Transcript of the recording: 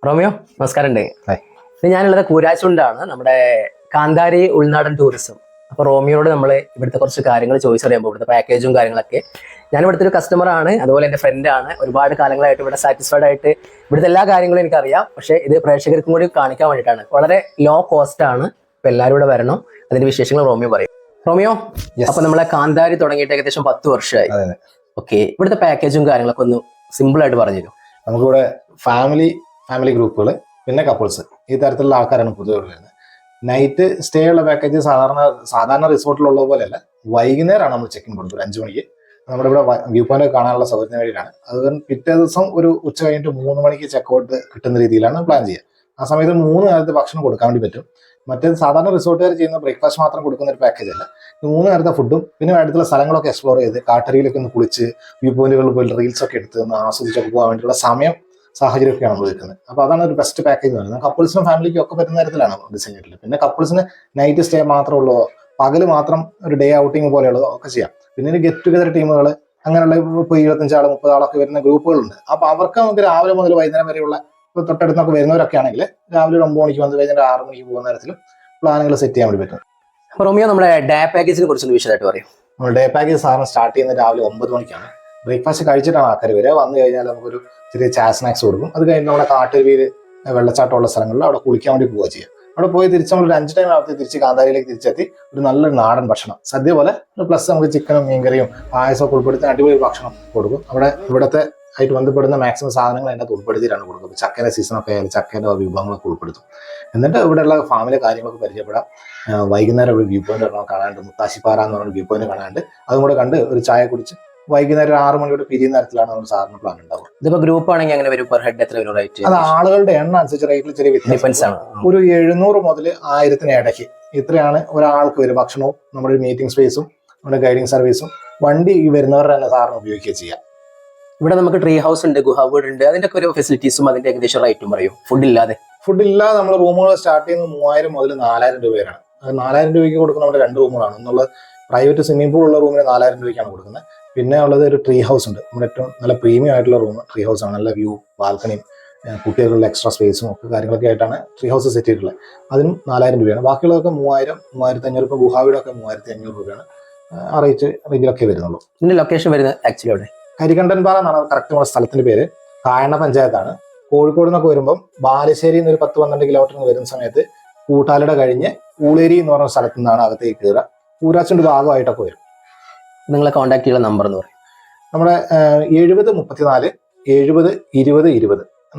Romeo നമസ്കാരം ഉണ്ട്. Hi. ഞാനുള്ളത് കൂരാച്ചുണ്ടാണ്, നമ്മുടെ കാന്താരി ഉൾനാടൻ ടൂറിസം. അപ്പൊ റോമിയോട് നമ്മൾ ഇവിടുത്തെ കുറച്ച് കാര്യങ്ങൾ ചോദിച്ചറിയുമ്പോൾ ഇവിടുത്തെ പാക്കേജും കാര്യങ്ങളൊക്കെ, ഞാൻ ഇവിടുത്തെ ഒരു കസ്റ്റമർ ആണ്, അതുപോലെ എൻ്റെ ഫ്രണ്ടാണ്. ഒരുപാട് കാലങ്ങളായിട്ട് ഇവിടെ സാറ്റിസ്ഫൈഡ് ആയിട്ട് ഇവിടുത്തെ എല്ലാ കാര്യങ്ങളും എനിക്കറിയാം. പക്ഷേ ഇത് പ്രേക്ഷകർക്കും കൂടി കാണിക്കാൻ വേണ്ടിയിട്ടാണ്. വളരെ ലോ കോസ്റ്റ് ആണ്. ഇപ്പൊ എല്ലാവരും ഇവിടെ വരണം. അതിന്റെ വിശേഷങ്ങൾ റോമിയോ പറയും. റോമിയോ, അപ്പൊ നമ്മളെ കാന്താരി തുടങ്ങിയിട്ട് ഏകദേശം 10 വർഷമായി. ഓക്കെ, ഇവിടുത്തെ പാക്കേജും കാര്യങ്ങളൊക്കെ ഒന്ന് സിമ്പിൾ ആയിട്ട് പറഞ്ഞു തരും. നമുക്കിവിടെ ഫാമിലി ഗ്രൂപ്പുകൾ, പിന്നെ കപ്പിൾസ്, ഈ തരത്തിലുള്ള ആൾക്കാരാണ് പൊതുവെ വരുന്നത്. നൈറ്റ് സ്റ്റേ ഉള്ള പാക്കേജ് സാധാരണ റിസോർട്ടിലുള്ള പോലെയല്ല. വൈകുന്നേരമാണ് നമ്മൾ ചെക്കിൻ കൊടുത്തത് 5 മണിക്ക്. നമ്മുടെ ഇവിടെ വ്യൂ പോയിന്റ് കാണാനുള്ള സൗകര്യത്തിന് വേണ്ടിയിട്ടാണ്. അത് പിറ്റേ ദിവസം ഒരു ഉച്ച കഴിഞ്ഞിട്ട് 3 മണിക്ക് ചെക്കൗട്ട് കിട്ടുന്ന രീതിയിലാണ് പ്ലാൻ ചെയ്യുക. ആ സമയത്ത് 3 നേരത്തെ ഭക്ഷണം കൊടുക്കാൻ വേണ്ടി പറ്റും. മറ്റേ സാധാരണ റിസോർട്ടുകാർ ചെയ്യുന്ന ബ്രേക്ക്ഫാസ്റ്റ് മാത്രം കൊടുക്കുന്ന ഒരു പാക്കേജ് അല്ല. 3 നേരത്തെ ഫുഡും പിന്നെ അടുത്തുള്ള സ്ഥലങ്ങളൊക്കെ എക്സ്പ്ലോർ ചെയ്ത് കാട്ടരിയിലൊക്കെ ഒന്ന് കുളിച്ച് വ്യൂ പോയിന്റുകളിൽ പോയി റീൽസ് ഒക്കെ എടുത്ത് ഒന്ന് ആസ്വദിച്ചൊക്കെ പോകാൻ വേണ്ടിയുള്ള സാഹചര്യമൊക്കെയാണ് നമ്മൾ വെക്കുന്നത്. അപ്പോൾ അതാണ് ഒരു ബെസ്റ്റ് പാക്കേജ് എന്ന് പറയുന്നത്. കപ്പിൾസിനും ഫാമിലിക്കും ഒക്കെ പറ്റുന്ന തരത്തിലാണ് ഡിസൈൻ ചെയ്തിട്ടുള്ളത്. പിന്നെ കപ്പിൾസിന് നൈറ്റ് സ്റ്റേ മാത്രമുള്ളോ, പകല് മാത്രം ഒരു ഡേ ഔട്ടിങ് പോലെയുള്ളതോ ഒക്കെ ചെയ്യാം. പിന്നെ ഒരു ഗെറ്റ് ടുഗദർ ടീമുകൾ, അങ്ങനെയുള്ള ഇപ്പോൾ 25 ആൾ 30 ആളൊക്കെ വരുന്ന ഗ്രൂപ്പുകളുണ്ട്. അപ്പോൾ അവർക്ക് നമുക്ക് രാവിലെ മുതൽ വൈകുന്നേരം വരെയുള്ള ഇപ്പോൾ തൊട്ടടുത്തൊക്കെ വരുന്നവരൊക്കെ ആണെങ്കിൽ രാവിലെ ഒരു 9 മണിക്ക് വന്ന് വൈകുന്നേരം 6 മണിക്ക് പോകുന്ന തരത്തിലും പ്ലാനുകൾ സെറ്റ് ചെയ്യാൻ വേണ്ടി പറ്റും. റോമിയോ, നമ്മുടെ ഡേ പാക്കേജിനെ കുറിച്ചൊന്ന് വിശദമായിട്ട് പറയും. നമ്മൾ ഡേ പാക്കേജ് സാറിന് സ്റ്റാർട്ട് ചെയ്യുന്നത് രാവിലെ 9 മണിക്കാണ്. ബ്രേക്ക്ഫാസ്റ്റ് കഴിച്ചിട്ടാണ് ആൾക്കാർ വരിക. വന്നു കഴിഞ്ഞാൽ നമുക്കൊരു ചെറിയ സ്നാക്സ് കൊടുക്കും. അത് കഴിഞ്ഞ് നമ്മുടെ കാട്ടരുവിയിൽ വെള്ളച്ചാട്ടമുള്ള സ്ഥലങ്ങളിൽ അവിടെ കുളിക്കാൻ വേണ്ടി പോവുക ചെയ്യാം. അവിടെ പോയി തിരിച്ച് നമ്മൾ 5 ടൈം ആവത്തെ തിരിച്ച് കാന്താരിയിലേക്ക് തിരിച്ചെത്തി ഒരു നല്ലൊരു നാടൻ ഭക്ഷണം, സദ്യ പോലെ പ്ലസ് നമുക്ക് ചിക്കനും മീൻകറിയും പായസമൊക്കെ ഉൾപ്പെടുത്തി അടിപൊളി ഭക്ഷണം കൊടുക്കും. അവിടെ ഇവിടുത്തെ ആയിട്ട് ബന്ധപ്പെടുന്ന മാക്സിമം സാധനങ്ങൾ അതിനകത്ത് ഉൾപ്പെടുത്തിയിട്ടാണ് കൊടുക്കുന്നത്. ചക്കേൻ്റെ സീസണൊക്കെ ആയാലും ചക്കേൻ്റെ വിഭവങ്ങളൊക്കെ ഉൾപ്പെടുത്തും. എന്നിട്ട് ഇവിടെയുള്ള ഫാമിലെ കാര്യങ്ങളൊക്കെ പരിചയപ്പെടാം. വൈകുന്നേരം ഒരു വ്യൂ പോയിന്റ് കാണാണ്ട്, മുത്താശിപ്പാറ എന്ന് പറഞ്ഞ വ്യൂ പോയിന്റ് കാണാണ്ട് അതും കൂടെ കണ്ട് ഒരു ചായ കുടിച്ച് വൈകുന്നേരം 6 മണിയോട് പിരിയുന്ന തരത്തിലാണ് നമ്മൾ സാധാരണ പ്ലാൻ ഉണ്ടാവുക. ഇതിപ്പോ ഗ്രൂപ്പ് ആണെങ്കിൽ അങ്ങനെ വരും, പെർ ഹെഡ് എത്ര വരും റേറ്റ്? അത് ആളുകളുടെ എണ്ണം അനുസരിച്ച് റേറ്റിൽ ചെറിയ വ്യത്യാസം ആണ്. ഒരു 700 മുതൽ 1000 ഇടയ്ക്ക് ഇത്രയാണ് ഒരാൾക്ക് വരും. ഭക്ഷണവും നമ്മുടെ മീറ്റിംഗ് സ്പേസും നമ്മുടെ ഗൈഡിങ് സർവീസും വണ്ടി വരുന്നവരുടെ തന്നെ സാറിന് ഉപയോഗിക്കുക ചെയ്യാം. ഇവിടെ നമുക്ക് ട്രീ ഹൗസ് ഉണ്ട്, ഗുഹ വീട് ഉണ്ട്, അതിന്റെ ഒക്കെ ഒരു ഫെസിലിറ്റീസും അതിന്റെ ഏകദേശം റേറ്റും പറയും. ഫുഡ് ഇല്ലാതെ നമ്മൾ റൂമുകൾ സ്റ്റാർട്ട് ചെയ്യുന്നത് 3000 മുതൽ 4000 രൂപയാണ്. അത് 4000 രൂപയ്ക്ക് കൊടുക്കുന്ന നമ്മുടെ 2 റൂമുകളാണ്. എന്നുള്ള പ്രൈവറ്റ് സ്വിമ്മിംഗ് പൂൾ ഉള്ള റൂമിന് 4000 രൂപയ്ക്കാണ് കൊടുക്കുന്നത്. പിന്നെ ഉള്ളത് ഒരു ട്രീ ഹൗസ് ഉണ്ട്. നമ്മുടെ ഏറ്റവും നല്ല പ്രീമിയം ആയിട്ടുള്ള റൂം ട്രീ ഹൗസ് ആണ്. നല്ല വ്യൂ, ബാൽക്കണിയും കുട്ടികളുടെ എക്സ്ട്രാ സ്പേസും ഒക്കെ കാര്യങ്ങളൊക്കെ ആയിട്ടാണ് ട്രീ ഹൗസ് സെറ്റ് ചെയ്തിട്ടുള്ളത്. അതിനും 4000 രൂപയാണ്. ബാക്കിയുള്ളതൊക്കെ 3000, 3500. ഇപ്പോൾ ഗുഹാവീടൊക്കെ 3500 രൂപയാണ് ആ റേഞ്ചിലൊക്കെ വരുന്നുള്ളൂ. ഇതിന്റെ ലൊക്കേഷൻ വരുന്നത് ആക്ച്വലി അവിടെ കരികണ്ടൻപാറ എന്നാണ് കറക്റ്റ് നമ്മുടെ സ്ഥലത്തിന്റെ പേര്. കായണ്ണ പഞ്ചായത്താണ്. കോഴിക്കോട് നിന്നൊക്കെ വരുമ്പം ബാലുശ്ശേരി ഒരു 10-12 കിലോമീറ്റർ വരുന്ന സമയത്ത് കൂട്ടാലട കഴിഞ്ഞ് ഊളേരി എന്ന് പറഞ്ഞ സ്ഥലത്തു നിന്നാണ് അകത്തേക്ക് കയറുക. കൂരാച്ചിന്റെ ഭാഗമായിട്ടൊക്കെ വരും. നിങ്ങളെ കോൺടാക്ട് ചെയ്യുന്ന നമ്പർ എന്ന് പറയും നമ്മുടെ 7034 70 20 20.